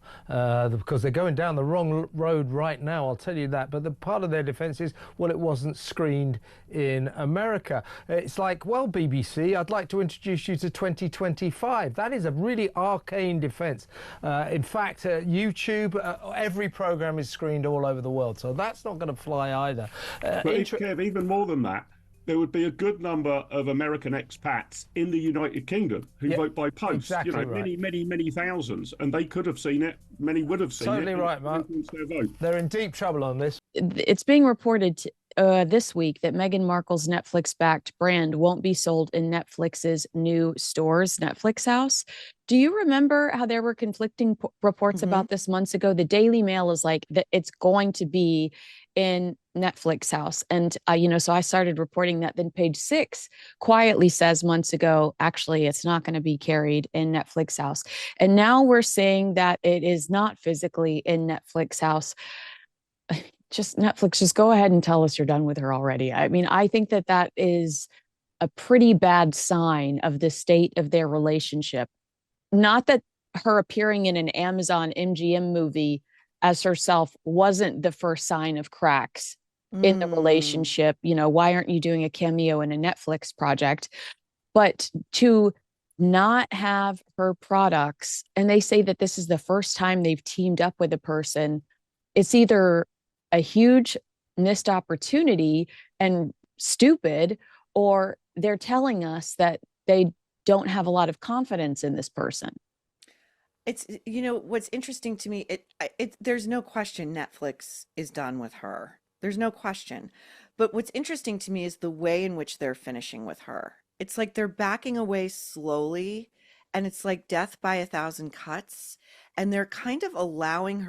because they're going down the wrong road right now, I'll tell you that. But the part of their defence is, well, it wasn't screened in America. It's like, well, BBC, I'd like to introduce you to 2025. That is a really arcane defence. In fact, YouTube, every programme is screened all over the world, so that's not going to fly either. But Kev, even more than that, there would be a good number of American expats in the United Kingdom who vote by post. Exactly right. Many thousands, and they could have seen it. Many would have seen it. Totally right, Mark. They're in deep trouble on this. It's being reported this week that Meghan Markle's Netflix-backed brand won't be sold in Netflix's new stores, Netflix House. Do you remember how there were conflicting reports about this months ago? The Daily Mail is like that it's going to be in Netflix House. And, so I started reporting that. Then Page Six quietly says months ago, actually, it's not going to be carried in Netflix House. And now we're saying that it is not physically in Netflix House. Just Netflix, just go ahead and tell us you're done with her already. I mean, I think that is a pretty bad sign of the state of their relationship. Not that her appearing in an Amazon MGM movie as herself wasn't the first sign of cracks in the relationship. Why aren't you doing a cameo in a Netflix project? But to not have her products, and they say that this is the first time they've teamed up with a person, it's either a huge missed opportunity and stupid, or they're telling us that they don't have a lot of confidence in this person. It's, what's interesting to me, there's no question Netflix is done with her. There's no question. But what's interesting to me is the way in which they're finishing with her. It's like they're backing away slowly, and it's like death by a thousand cuts. And they're kind of allowing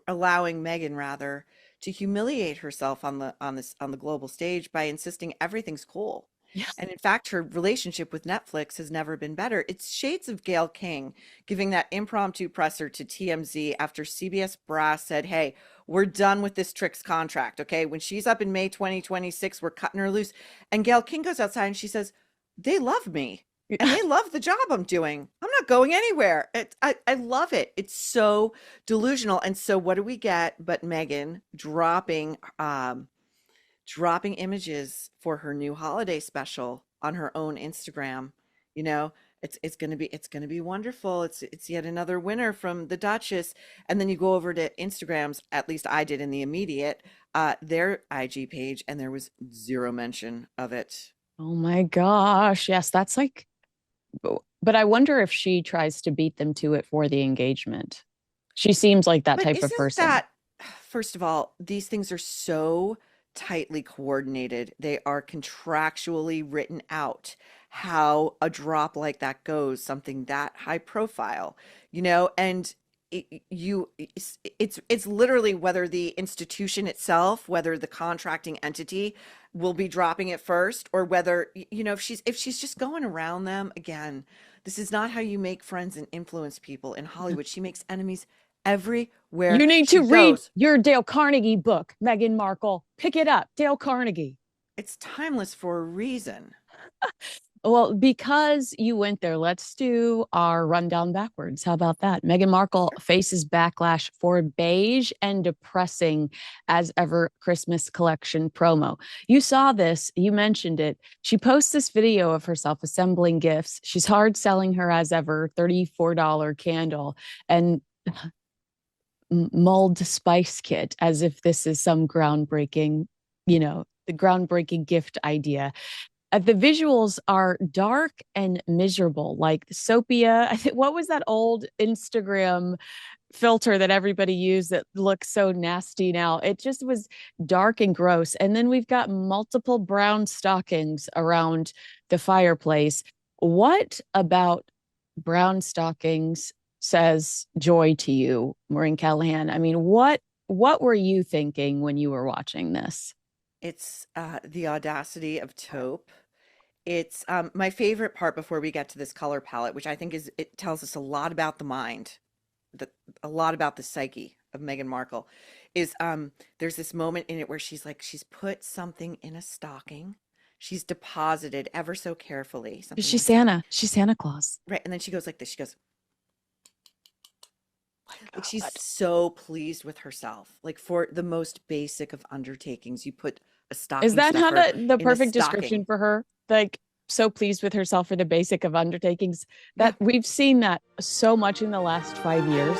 Meghan rather, to humiliate herself on the global stage by insisting everything's cool. Yes. And in fact, her relationship with Netflix has never been better. It's shades of Gayle King giving that impromptu presser to TMZ after CBS Brass said, hey, we're done with this Trix contract. Okay. When she's up in May 2026, we're cutting her loose. And Gayle King goes outside and she says, they love me. And they love the job I'm doing. I'm not going anywhere. I love it. It's so delusional. And so what do we get but Meghan dropping images for her new holiday special on her own Instagram? It's going to be wonderful. It's yet another winner from the Duchess. And then you go over to Instagram's, at least I did in the immediate, their IG page, and there was zero mention of it. Oh my gosh. Yes, that's like, but I wonder if she tries to beat them to it for the engagement. She seems like that type of person. First of all, these things are so tightly coordinated. They are contractually written out how a drop like that goes, something that high profile, and it's literally whether the institution itself, whether the contracting entity will be dropping it first, or whether, if she's just going around them. Again, this is not how you make friends and influence people in Hollywood. She makes enemies everywhere. You need to read your Dale Carnegie book, Meghan Markle. Pick it up, Dale Carnegie. It's timeless for a reason. Well, because you went there, let's do our rundown backwards. How about that? Meghan Markle faces backlash for beige and depressing as ever Christmas collection promo. You saw this, you mentioned it. She posts this video of herself assembling gifts. She's hard selling her as ever $34 candle and mulled spice kit, as if this is some groundbreaking, the groundbreaking gift idea. The visuals are dark and miserable, like Sopia. What was that old Instagram filter that everybody used that looks so nasty now? It just was dark and gross. And then we've got multiple brown stockings around the fireplace. What about brown stockings says joy to you, Maureen Callahan? I mean, what were you thinking when you were watching this? It's the audacity of taupe. It's my favorite part before we get to this color palette, which I think it tells us a lot about the mind, a lot about the psyche of Meghan Markle, is there's this moment in it where she's put something in a stocking. She's deposited ever so carefully. She's Santa. She's Santa Claus. Right. And then she goes like this. She goes, like she's so pleased with herself. Like for the most basic of undertakings, you put a stocking. Is that how the perfect description for her? Like so pleased with herself for the basic of undertakings. That we've seen that so much in the last 5 years.